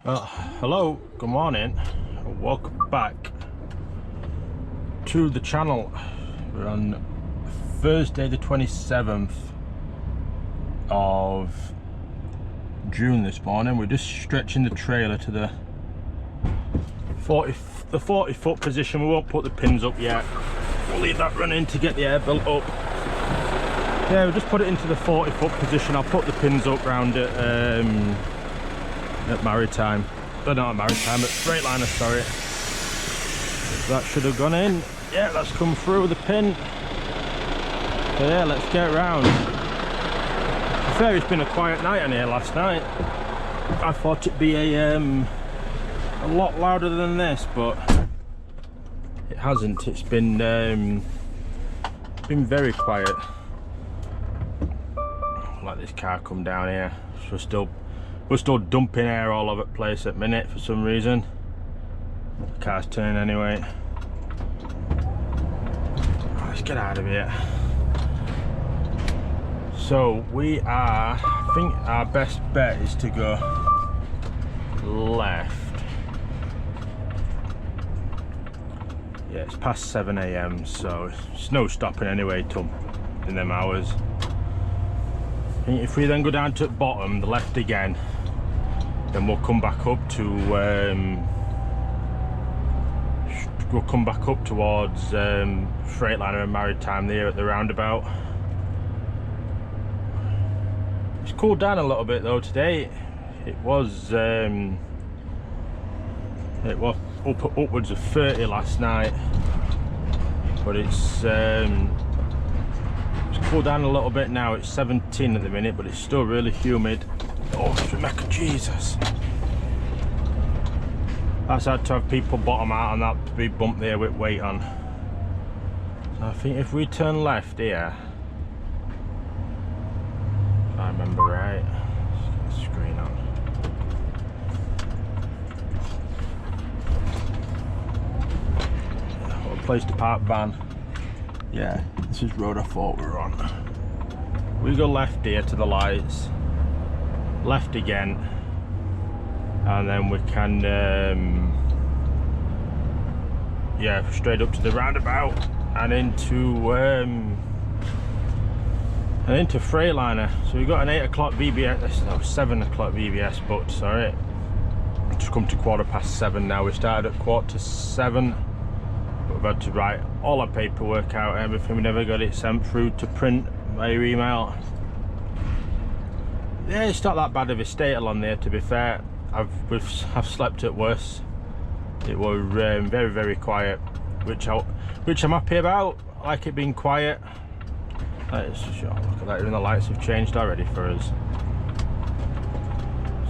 Well, hello, good morning, and welcome back to the channel. We're on Thursday the 27th of June this morning. We're just stretching the trailer to the 40 foot position. We won't put the pins up yet. We'll leave that running to get the air built up. Yeah, we'll just put it into the 40 foot position. I'll put the pins up round it at Maritime, but not at Maritime, at Freightliner, sorry. That should have gone in. Yeah, that's come through the pin. So yeah, let's get round. To be fair, it's been a quiet night on here last night. I thought it'd be a lot louder than this, but it hasn't. It's been very quiet. Let this car come down here. So we're still dumping air all over the place at the minute for some reason. The car's turning anyway. Let's get out of here. So I think our best bet is to go left. Yeah, it's past 7 AM, so it's no stopping anyway till in them hours. I think if we then go down to the bottom, the left again, then we'll come back up to towards Freightliner and Maritime there at the roundabout. It's cooled down a little bit though today. It was upwards of 30 last night, but it's cooled down a little bit now. It's 17 at the minute, but it's still really humid. Oh, Rebecca, Jesus. That's had to have people bottom out on that big bump there with weight on. So I think if we turn left here, if I remember right, let's get the screen on. What a place to park van. Yeah, this is road I thought we were on. We go left here to the lights, left again, and then we can yeah, straight up to the roundabout and into Freightliner. So we've got an 8 o'clock VBS, no, 7 o'clock VBS, but sorry, just come to 7:15 now. We started at 7:15. We've had to write all our paperwork out, everything. We never got it sent through to print by email. Yeah, it's not that bad of a state along there, to be fair. I've slept at worse. It was very, very quiet, which I'm happy about. I like it being quiet. Let's just look at that, even the lights have changed already for us.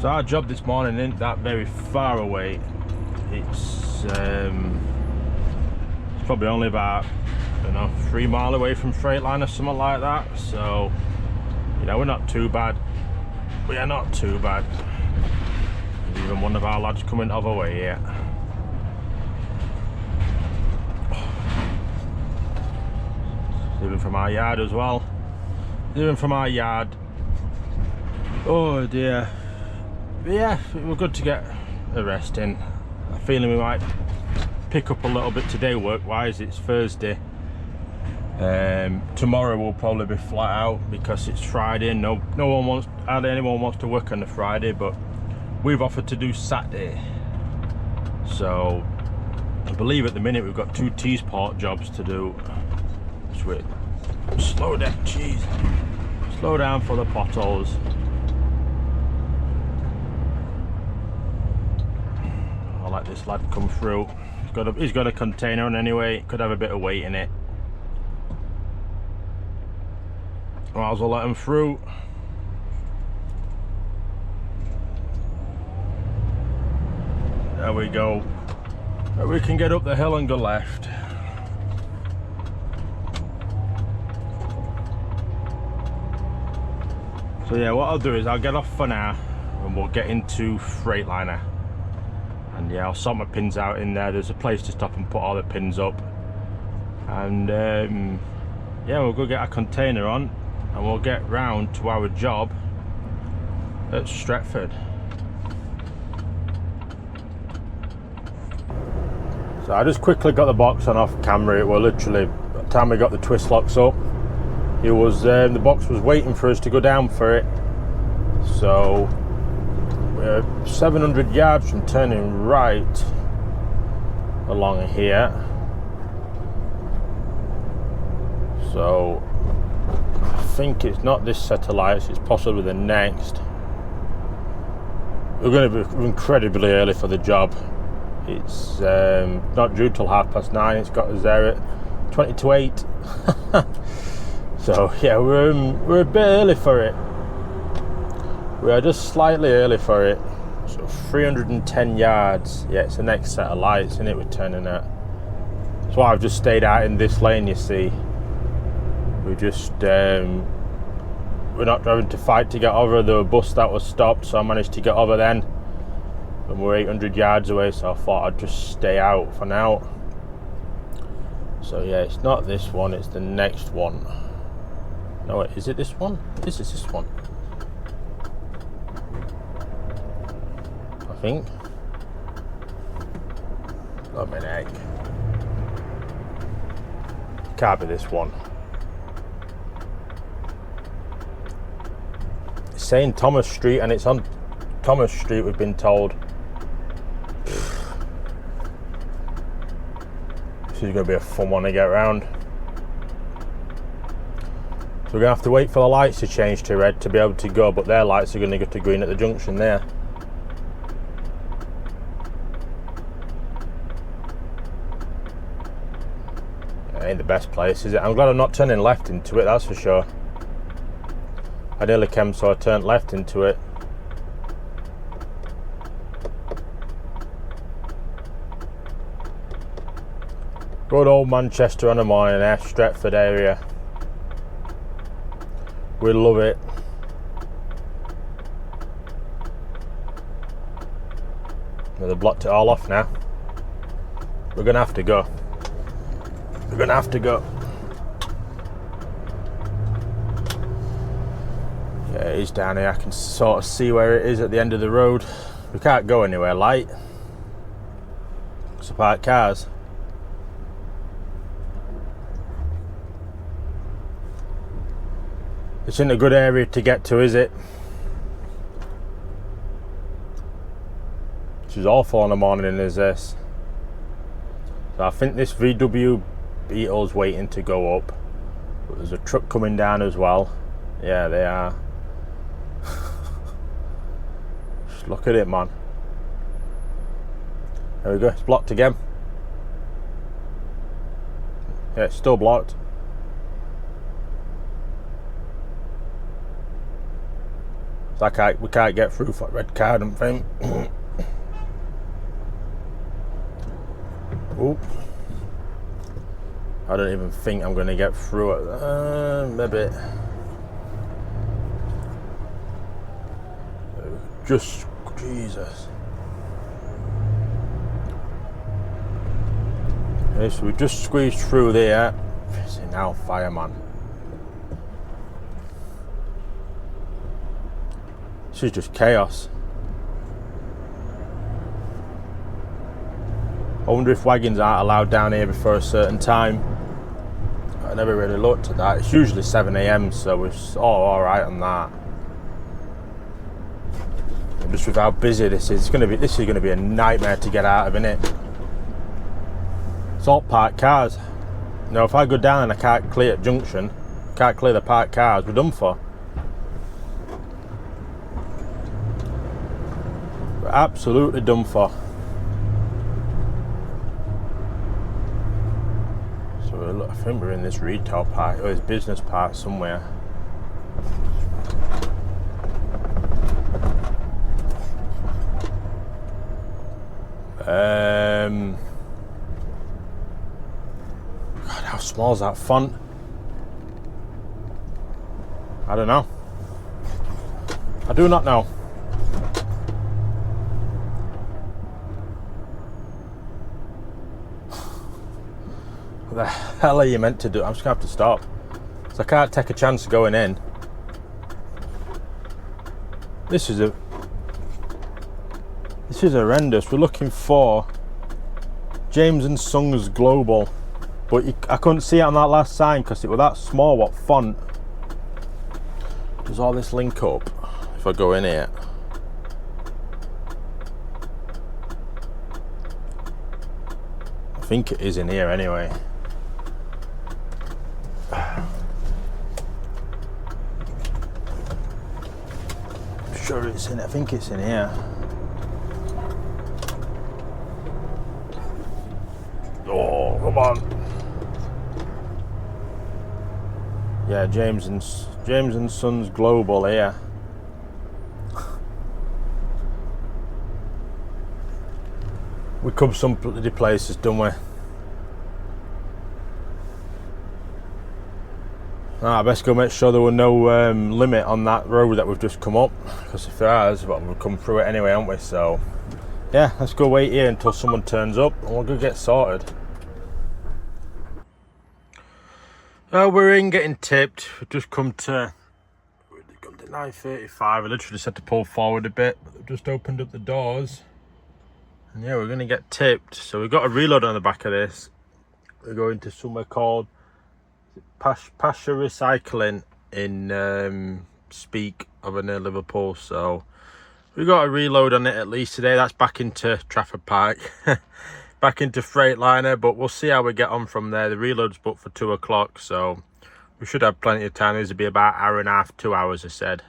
So our job this morning isn't that very far away. It's probably only about, I don't know, 3 miles away from Freightliner, something like that. So, you know, we're not too bad. We are not too bad. There's even one of our lads coming over way here. Even from our yard as well. Even from our yard. Oh dear. But yeah, we're good to get a rest in. I'm feeling we might pick up a little bit today work wise. It's Thursday. Tomorrow will probably be flat out because it's Friday. Hardly anyone wants to work on the Friday, but we've offered to do Saturday. So I believe at the minute we've got 2 T-Sport jobs to do. Sweet. Slow down, jeez. Slow down for the potholes. I'll let this lad come through. He's got a container on anyway. Could have a bit of weight in it. Might as well let him through. There we go. We can get up the hill and go left. So yeah, what I'll do is I'll get off for now and we'll get into Freightliner. And yeah, I'll sort my pins out in there. There's a place to stop and put all the pins up. And yeah, we'll go get our container on and we'll get round to our job at Stretford. So I just quickly got the box on off camera. It was literally, by the time we got the twist locks up, it was the box was waiting for us to go down for it. So we're 700 yards from turning right along here. So I think it's not this set of lights, it's possibly the next. We're going to be incredibly early for the job. It's not due till 9:30. It's got us there at 20 to 8. So yeah, we're a bit early for it. We are just slightly early for it. So 310 yards. Yeah, it's the next set of lights, isn't it, we're turning at. That's why I've just stayed out in this lane, you see. We just we're not having to fight to get over the bus that was stopped, so I managed to get over then. And we're 800 yards away, so I thought I'd just stay out for now. So yeah, it's not this one, it's the next one. No, wait, is it this one? This is this one, I think. Oh, my neck. Can't be this one. It's saying Thomas Street, and it's on Thomas Street, we've been told. This is going to be a fun one to get around. So we're going to have to wait for the lights to change to red to be able to go, but their lights are going to go to green at the junction there. It ain't the best place, is it? I'm glad I'm not turning left into it, that's for sure. I nearly came, so I turned left into it. Good old Manchester on a morning there, Stretford area. We love it. Well, they've blocked it all off now. We're gonna have to go. We're gonna have to go. Yeah, it is down here. I can sort of see where it is at the end of the road. We can't go anywhere light. It's a parked cars. It's in a good area to get to, is it? Which is awful on a morning as this. So I think this VW Beetle's waiting to go up. But there's a truck coming down as well. Yeah, they are. Just look at it, man. There we go, it's blocked again. Yeah, it's still blocked. So we can't get through for a red card, I don't think. Oop. I don't even think I'm going to get through it. Maybe. Just, Jesus. Okay, so we just squeezed through there. See now, fireman. This is just chaos. I wonder if wagons aren't allowed down here before a certain time. I never really looked at that. It's usually 7 AM, so it's all right on that. And just with how busy this is, this is going to be a nightmare to get out of, isn't it? It's all parked cars. Now, if I go down and I can't clear at junction, can't clear the parked cars, we're done for. We're absolutely done for. I think we're in this retail park, or this business park somewhere. God, how small is that font? I don't know. I do not know. What the hell are you meant to do? I'm just gonna have to stop. So I can't take a chance going in. This is horrendous. We're looking for James and Sons Global, but I couldn't see it on that last sign because it was that small. What font? Does all this link up if I go in here? I think it is in here anyway. I'm sure it's in. I think it's in here. Oh, come on. Yeah, James and Sons Global here. We come some bloody places, don't we? I best go make sure there were no limit on that road that we've just come up, because if there is, well, we'll come through it anyway, aren't we? So yeah, let's go wait here until someone turns up and we'll go get sorted. We're in getting tipped. We've just come to 9:35. I literally just had to pull forward a bit, but they've just opened up the doors. And yeah, we're going to get tipped. So we've got a reload on the back of this. We're going to somewhere called Pasha Recycling in Speak over near Liverpool. So we've got a reload on it at least today. That's back into Trafford Park. Back into Freightliner, but we'll see how we get on from there. The reload's booked for 2 o'clock, so we should have plenty of time. This will be about an hour and a half, 2 hours, I said.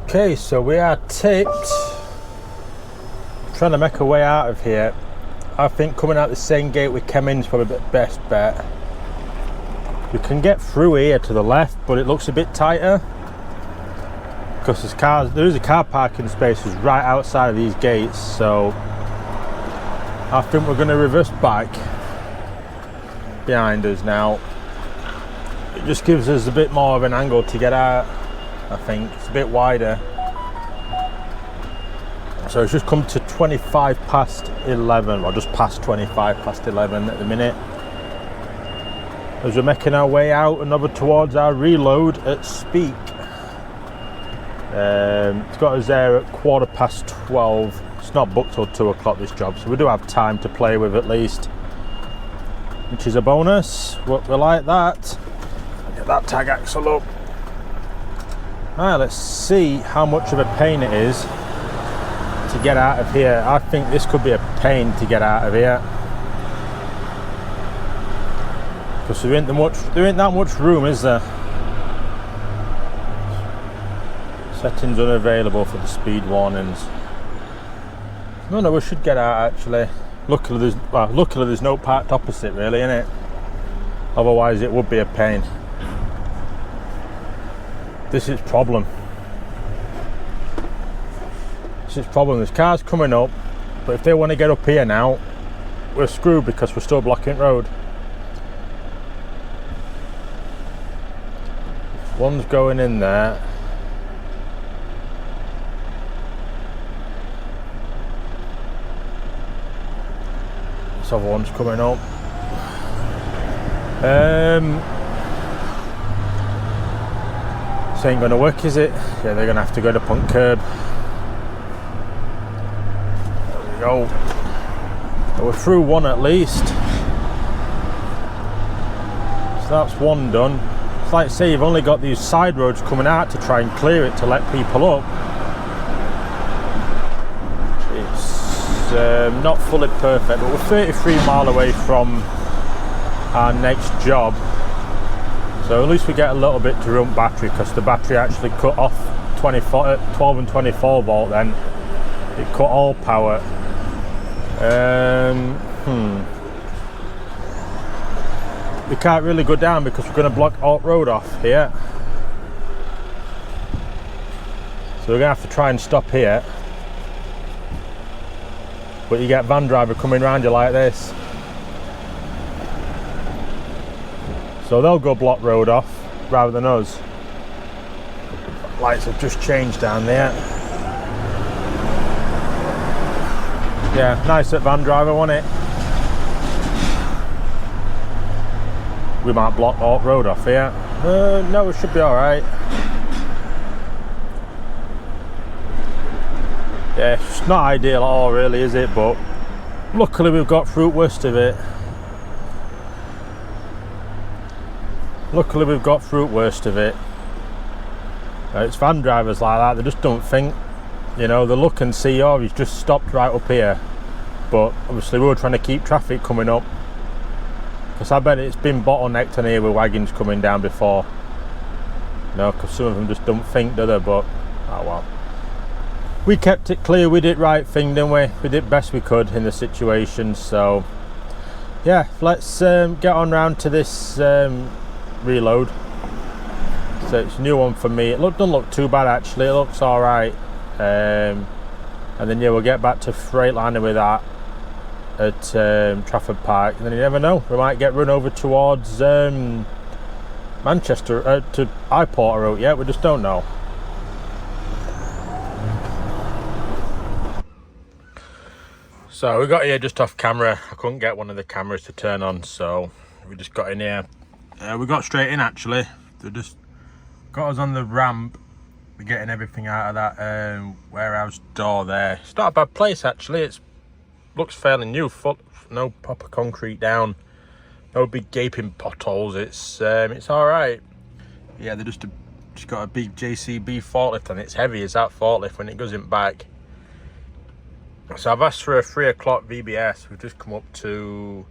Okay, so we are tipped. Trying to make a way out of here. I think coming out the same gate we came in is probably the best bet. We can get through here to the left, but it looks a bit tighter. Because there is a car parking spaces right outside of these gates, so I think we're going to reverse back behind us now. It just gives us a bit more of an angle to get out. I think it's a bit wider. So it's just come to 25 past 11, or just past 25 past 11 at the minute. As we're making our way out and over towards our reload at Speak. It's got us there at 12:15. It's not booked till 2 o'clock, this job, so we do have time to play with at least, which is a bonus. We like that. Get that tag axle up. Alright, let's see how much of a pain it is to get out of here. I think this could be a pain to get out of here, because there ain't that much room, is there? Settings unavailable for the speed warnings. No, we should get out actually. Luckily there's no parked opposite, really, innit? Otherwise it would be a pain. This is problem. There's cars coming up, but if they want to get up here now, we're screwed because we're still blocking road. One's going in there. This other one's coming up. This ain't gonna work, is it? Yeah, they're gonna have to go to punt curb. There we go. So we're through one at least. So that's one done. It's like, say, you've only got these side roads coming out to try and clear it to let people up. It's not fully perfect, but we're 33 mile away from our next job. So at least we get a little bit to run battery, because the battery actually cut off 12 and 24 volt then. It cut all power. We can't really go down because we're going to block Alt Road off here. So we're going to have to try and stop here. But you get van driver coming around you like this. So they'll go block road off rather than us. Lights have just changed down there. Yeah, nice at van driver, wasn't it? We might block Alt Road off here. No, it should be alright. Yeah, It's not ideal at all really, is it? But luckily we've got through worst of it. Luckily we've got through worst of it. It's van drivers like that, they just don't think. You know, they look and see, oh, he's just stopped right up here. But obviously we were trying to keep traffic coming up. Because I bet it's been bottlenecked on here with wagons coming down before. You know, because some of them just don't think, do they? But, oh well. We kept it clear, we did right thing, didn't we? We did best we could in the situation, so... Yeah, let's get on round to this reload. So it's a new one for me. It doesn't look too bad actually, it looks alright. And then yeah, we'll get back to Freightliner with that at Trafford Park, and then you never know, we might get run over towards Manchester to Highport route. Yeah, we just don't know. So we got here just off camera. I couldn't get one of the cameras to turn on, so we just got in here. We got straight in actually. They just got us on the ramp. We're getting everything out of that warehouse door there. It's not a bad place actually. It looks fairly new. No proper concrete down. No big gaping potholes. It's all right. Yeah, they just got a big JCB forklift, and it's heavy as that forklift when it goes in back. So I've asked for a 3 o'clock VBS. We've just come up to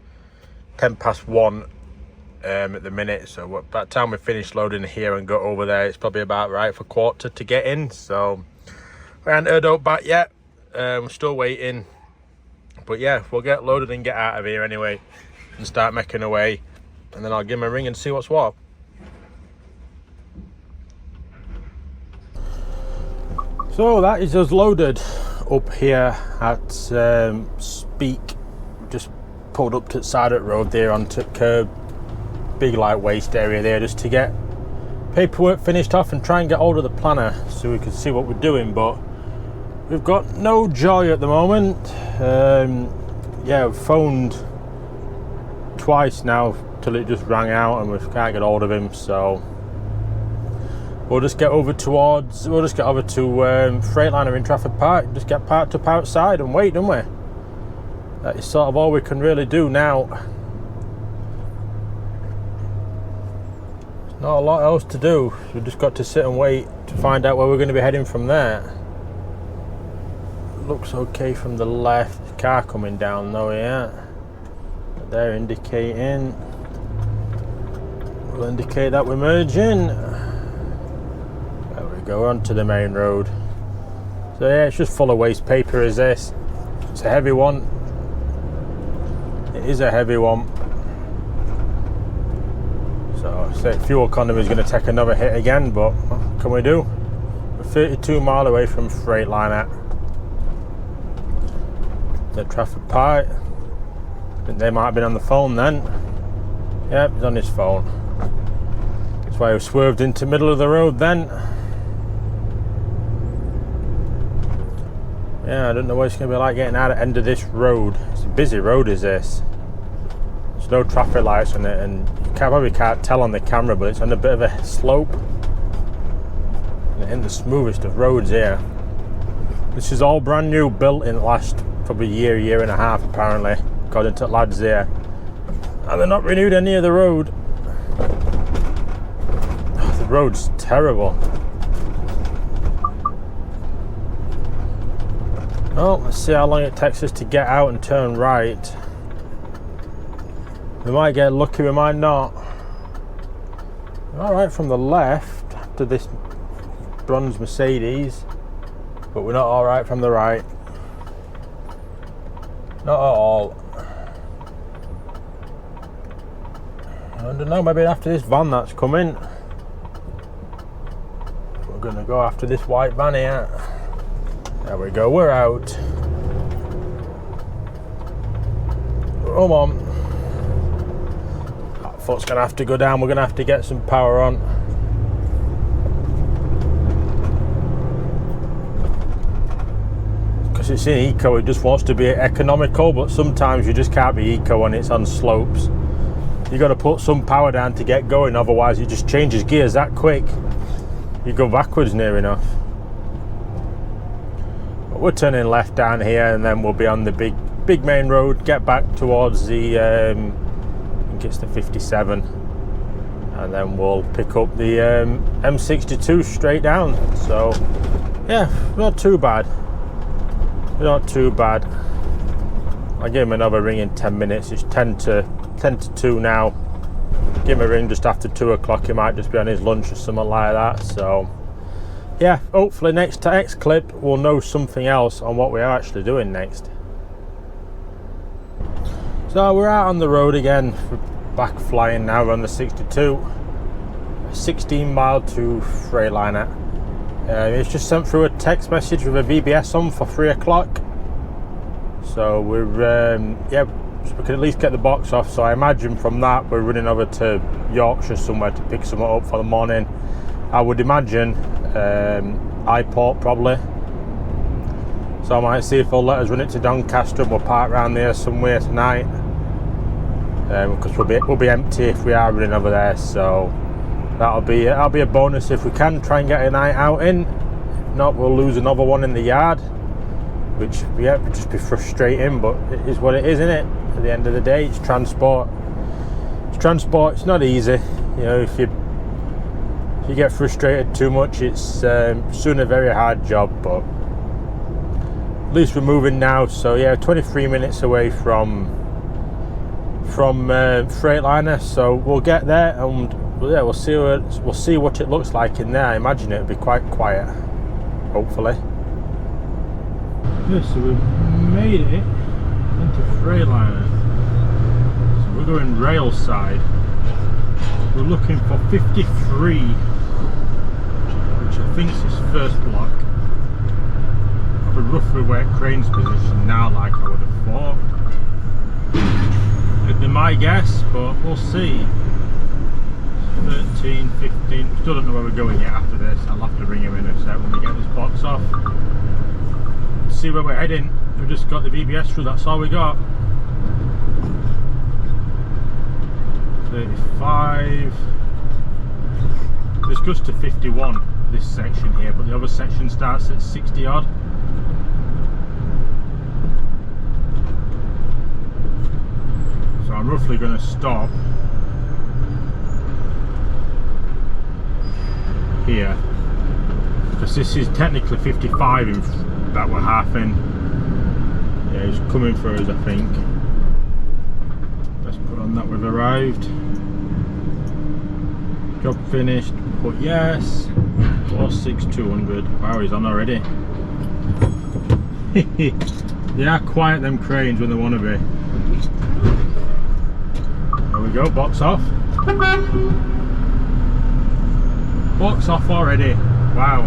1:10 at the minute. So by the time we finish loading here and go over there, it's probably about right for 1:15 to get in. So we haven't heard out back yet. We're still waiting. But yeah, we'll get loaded and get out of here anyway and start making away. And then I'll give him a ring and see what's what. So that is us loaded up here at Speak. Just pulled up to the side of the road there onto curb. Big light waste area there just to get paperwork finished off and try and get hold of the planner so we can see what we're doing, but we've got no joy at the moment. Yeah, we've phoned twice now till it just rang out and we can't get hold of him, so we'll just get over to Freightliner in Trafford Park, just get parked up outside and wait, don't we? That is sort of all we can really do now. There's not a lot else to do. We've just got to sit and wait to find out where we're going to be heading from there. Looks okay from the left. Car coming down though, yeah. They're indicating. We'll indicate that we're merging. There we go, onto the main road. So yeah, it's just full of waste paper is this. It's a heavy one. It is a heavy one. So fuel economy is going to take another hit again, but what can we do? We're 32 miles away from Freightliner at Trafford Park. I think they might have been on the phone then. Yep, he's on his phone. That's why he swerved into the middle of the road then. Yeah, I don't know what it's going to be like getting out at the end of this road. It's a busy road, is this? There's no traffic lights on it, and you probably can't tell on the camera, but it's on a bit of a slope. In the smoothest of roads here. This is all brand new, built in the last probably year and a half apparently, according to the lads there. And they're not renewed any of the road. Oh, the road's terrible. Well, let's see how long it takes us to get out and turn right. We might get lucky, we might not. All right from the left after this bronze Mercedes, but we're not all right from the right. Not at all. I don't know, maybe after this van that's coming. We're gonna go after this white van here. There we go, we're out. Come on. That foot's gonna have to go down, we're gonna have to get some power on. Because it's in eco, it just wants to be economical, but sometimes you just can't be eco when it's on slopes. You got to put some power down to get going, otherwise it just changes gears that quick. You go backwards near enough. But we're turning left down here, and then we'll be on the big main road, get back towards the I think it's the 57, and then we'll pick up the M62 straight down. So yeah, not too bad, not too bad. I'll give him another ring in 10 minutes. It's 10 to 2 now. Give him a ring just after 2 o'clock. He might just be on his lunch or something like that. So yeah, hopefully next clip we'll know something else on what we are actually doing next. So we're out on the road again. We're back flying now. We're on the 62, 16 mile to Freightliner. It's just sent through a text message with a VBS on for 3 o'clock. So we're yeah, so we can at least get the box off. So I imagine from that we're running over to Yorkshire somewhere to pick someone up for the morning. I would imagine iPort probably. So I might see if they'll let us run it to Doncaster and we'll park around there somewhere tonight. Because we'll be empty if we are running over there. So that'll be a bonus if we can try and get a night out in. If not, we'll lose another one in the yard, which yeah, would just be frustrating, but it is what it is, isn't it? At the end of the day, it's transport. It's not easy. You know, if you get frustrated too much, it's soon a very hard job. But at least we're moving now. So yeah, 23 minutes away from Freightliner. So we'll get there, and yeah, we'll see what it looks like in there. I imagine it'll be quite quiet, hopefully. Yeah, so we've made it into Freightliner. So we're going rail side. We're looking for 53, which I think is his first block. Probably roughly where Crane's position now, like I would have thought. It'd be my guess, but we'll see. 13, 15, still don't know where we're going yet after this. I'll have to ring him in a sec when we get this box off. See where we're heading. We've just got the VBS through, that's all we got. 35. This goes to 51, this section here, but the other section starts at 60 odd. So I'm roughly going to stop here, because this is technically 55 that we're half in. Yeah, he's coming for us, I think. Let's put on that we've arrived. Job finished. Put yes. 46200. Wow, he's on already. They are quiet, them cranes, when they want to be. There we go, box off. Box off already. Wow.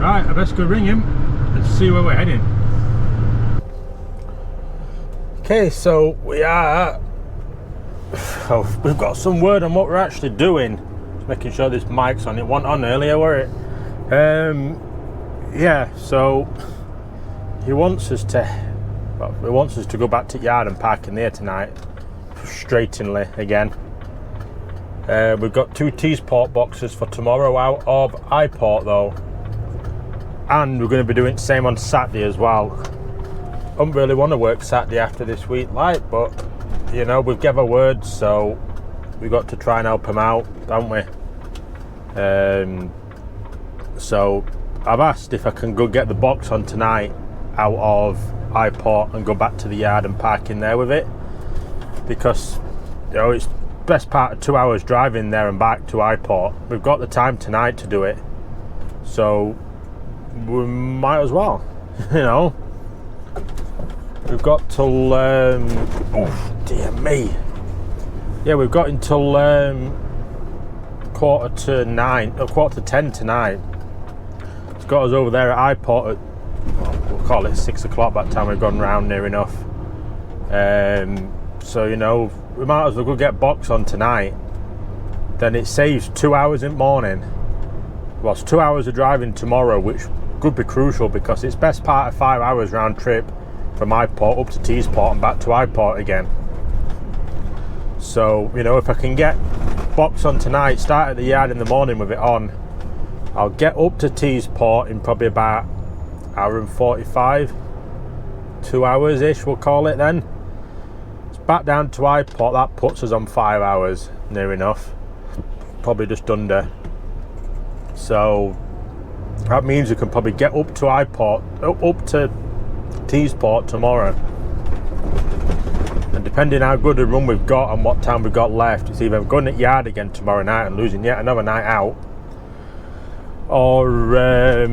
Right, I best go ring him and see where we're heading. Okay, so we are. Oh, we've got some word on what we're actually doing. Just making sure this mic's on. It wasn't on earlier, were it? Yeah. So he wants us to go back to yard and park in there tonight. Frustratingly again. We've got 2 Teesport boxes for tomorrow out of iPort though, and we're going to be doing the same on Saturday as well. I don't really want to work Saturday after this week light, but you know, we've given our words, so we've got to try and help them out, haven't we? So I've asked if I can go get the box on tonight out of iPort and go back to the yard and park in there with it, because you know, it's best part of 2 hours driving there and back to iPort. We've got the time tonight to do it, so we might as well. You know, we've got till oh dear me, yeah, we've got until quarter to 10 tonight. It's got us over there at iPort at, well, we'll call it 6 o'clock by the time we've gone round near enough. So you know, we might as well go get box on tonight. Then it saves 2 hours in the morning. Well, it's 2 hours of driving tomorrow, which could be crucial because it's best part of 5 hours round trip from iPort up to Teesport and back to iPort again. So you know, if I can get box on tonight, start at the yard in the morning with it on, I'll get up to Teesport in probably about hour and 45, 2 hours ish we'll call it then. It's back down to Eyeport. That puts us on 5 hours, near enough, probably just under. So that means we can probably get up to Eyeport, up to Teesport tomorrow. And depending how good a run we've got and what time we've got left, it's either going at yard again tomorrow night and losing yet another night out, or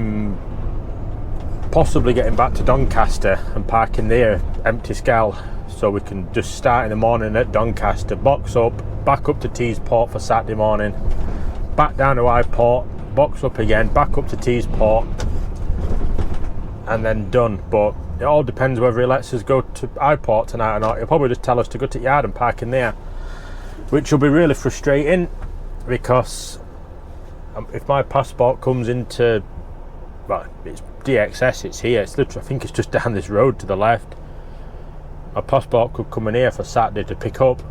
possibly getting back to Doncaster and parking there, empty Skell, so we can just start in the morning at Doncaster, box up, back up to Teesport for Saturday morning, back down to Eyeport, box up again, back up to Teesport, and then done. But it all depends whether he lets us go to Eyeport tonight or not. He'll probably just tell us to go to the yard and park in there, which will be really frustrating, because if my passport comes into, well, it's DXS, it's here, it's literally, I think it's just down this road to the left. My passport could come in here for Saturday to pick up.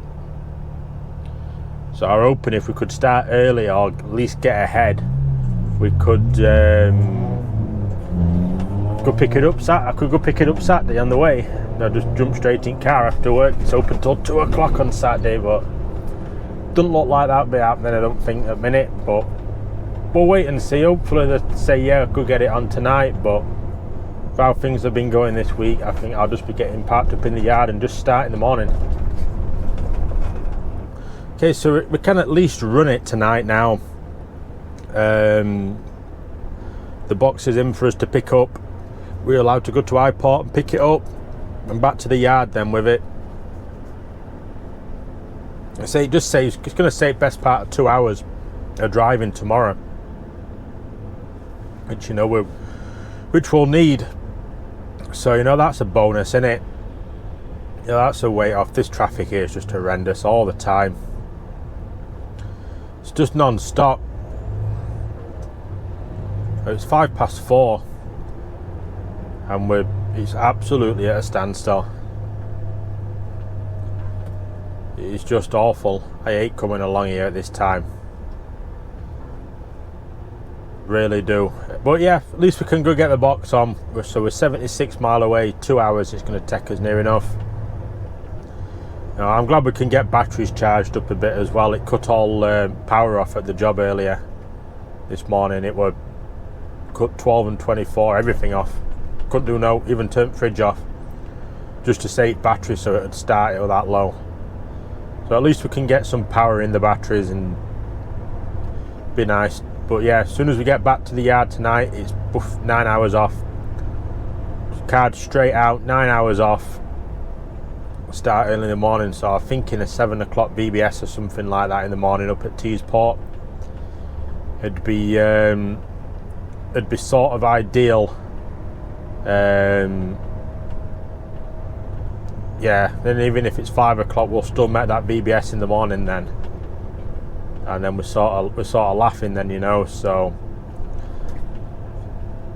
So I'm hoping if we could start early, or at least get ahead, we could go pick it up. I could go pick it up Saturday on the way. I'll just jump straight in car after work. It's open till 2 o'clock on Saturday, but doesn't look like that'll be happening, I don't think, at the minute. But we'll wait and see. Hopefully they say, yeah, I could get it on tonight, but with how things have been going this week, I think I'll just be getting parked up in the yard and just start in the morning. Okay, so we can at least run it tonight now. The box is in for us to pick up. We're allowed to go to Eyeport and pick it up and back to the yard then with it. I say, it just saves, it's going to save best part of 2 hours of driving tomorrow, which, you know, which we'll need. So, you know, that's a bonus, isn't it? You know, that's a weight off. This traffic here is just horrendous all the time. It's just non-stop. It's 4:05 and it's absolutely at a standstill. It's just awful. I hate coming along here at this time, really do. But yeah, at least we can go get the box on. So we're 76 mile away, 2 hours it's going to take us, near enough. I'm glad we can get batteries charged up a bit as well. It cut all power off at the job earlier this morning. It were cut 12 and 24, everything off. Couldn't do no, even turn the fridge off, just to save battery so it would start it that low. So at least we can get some power in the batteries and be nice. But yeah, as soon as we get back to the yard tonight, it's 9 hours off. Card straight out, 9 hours off. Start early in the morning, so I'm thinking a 7 o'clock VBS or something like that in the morning up at Teesport. It'd be sort of ideal. Yeah, then even if it's 5 o'clock, we'll still make that VBS in the morning then, and then we're sort of laughing then, you know. So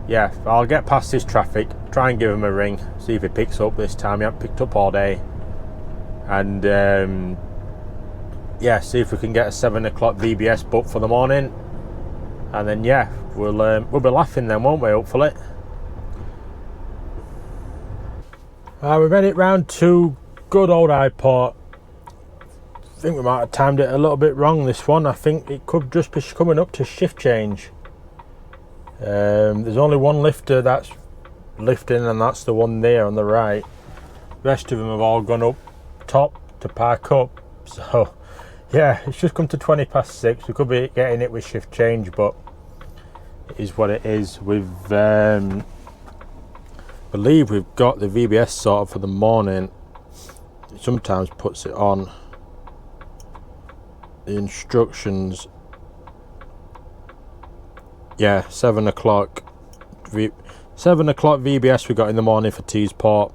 yeah, I'll get past this traffic, try and give him a ring, see if he picks up this time. He hasn't picked up all day, and yeah, see if we can get a 7 o'clock VBS booked for the morning, and then yeah, we'll be laughing then, won't we, hopefully. We made it round to good old Eyeport. I think we might have timed it a little bit wrong, this one. I think it could just be coming up to shift change. There's only one lifter that's lifting, and that's the one there on the right. The rest of them have all gone up top to park up. So yeah, it's just come to 6:20. We could be getting it with shift change, but it is what it is. Believe we've got the VBS sorted for the morning. It sometimes puts it on the instructions. Yeah, 7 o'clock. 7 o'clock VBS we got in the morning for Teesport.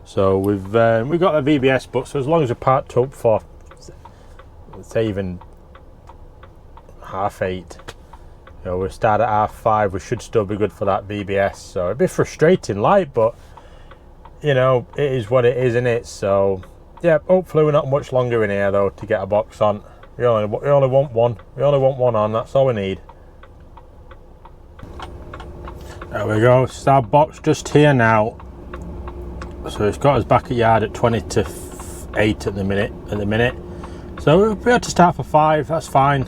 So we've got the VBS book. So as long as we're parked up for, say, even 8:30. You know, we'll start at 5:30. We should still be good for that VBS. So it'd be frustrating, like, but you know, it is what it is, isn't it? So yeah, hopefully we're not much longer in here though to get a box on. We only want one. We only want one on. That's all we need. There we go, it's our box just here now. So it's got us back at yard at 20 to 8 at the minute. So we had to start for 5, that's fine.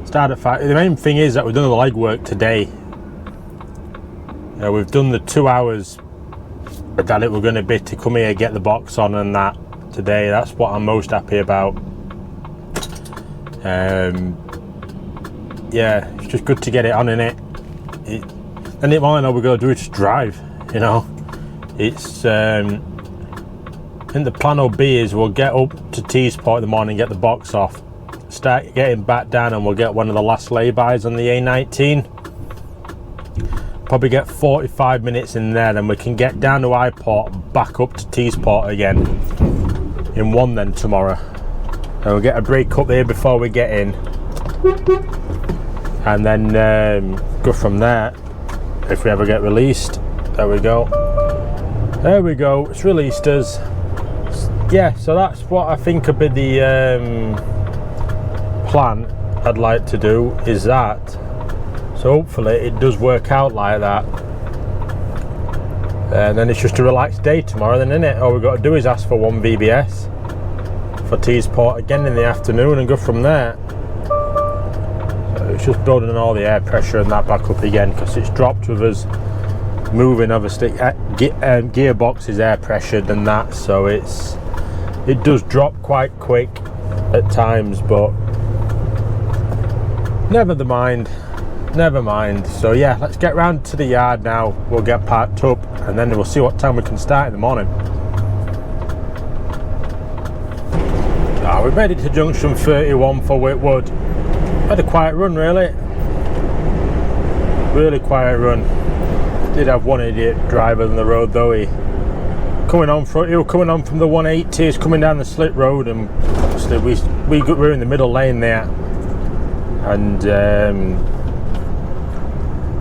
Start at 5. The main thing is that we've done the legwork today. We've done the 2 hours that it were going to be to come here, get the box on and that today. That's what I'm most happy about. Yeah, it's just good to get it on, innit? And all I know we're going to do is just drive, you know. It's I think the plan will be is we'll get up to Teesport in the morning, get the box off, start getting back down, and we'll get one of the last laybys on the A19. Probably get 45 minutes in there, then we can get down to Highport, back up to Teesport again in one then tomorrow. And we'll get a break up there before we get in, and then go from there if we ever get released. There we go. There we go, it's released us. Yeah, so that's what I think would be the plan I'd like to do, is that. So hopefully it does work out like that. And then it's just a relaxed day tomorrow then, innit? All we've got to do is ask for 1 VBS for Teesport again in the afternoon and go from there. So it's just building all the air pressure and that back up again, because it's dropped with us moving. Obviously gearbox is air pressured and that, so it does drop quite quick at times, but never mind. So yeah, let's get round to the yard now. We'll get parked up and then we'll see what time we can start in the morning. We've made it to junction 31 for Whitwood. Had a quiet run, really quiet run. Did have one idiot driver on the road though. He was coming on from the 180, he's coming down the slit road, and obviously we were in the middle lane there, and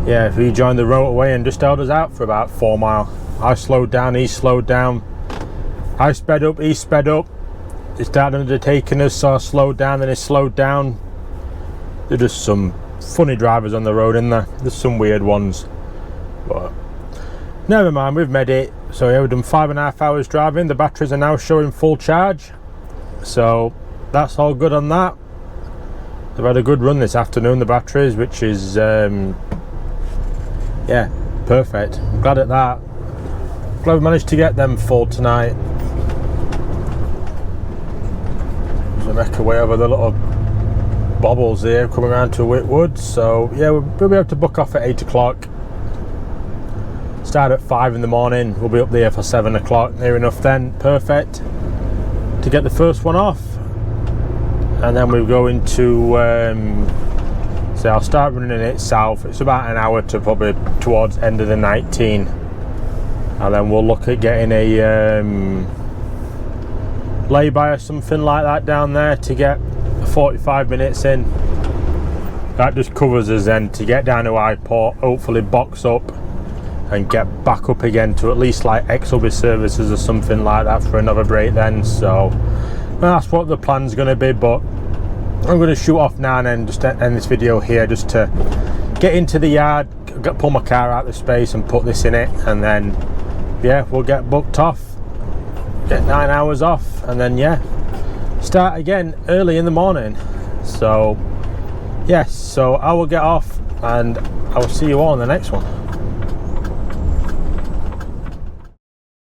yeah, he joined the motorway and just held us out for about 4 miles. I slowed down, he slowed down. I sped up, he sped up. He started undertaking us, so I slowed down, then he slowed down. There's just some funny drivers on the road, in there. There's some weird ones, but never mind, we've made it. So yeah, we've done 5.5 hours driving. The batteries are now showing full charge, so that's all good on that. They've had a good run this afternoon, the batteries, which is yeah, perfect. I'm glad at that. Glad we managed to get them full tonight. So make our way over the little bobbles here coming around to Whitwood. So yeah, we'll be able to book off at 8 o'clock. Start at 5 in the morning. We'll be up there for 7 o'clock. Near enough then. Perfect to get the first one off. And then we'll go into so I'll start running it south. It's about an hour to probably towards end of the 19, and then we'll look at getting a lay-by or something like that down there to get 45 minutes in. That just covers us then to get down to Highport, hopefully box up and get back up again to at least like XLB services or something like that for another break then. So that's what the plan's going to be, but I'm going to shoot off now and then just end this video here, just to get into the yard, pull my car out of the space and put this in it, and then yeah, we'll get booked off, get 9 hours off, and then yeah, start again early in the morning. So yes, so I will get off and I will see you all in the next one.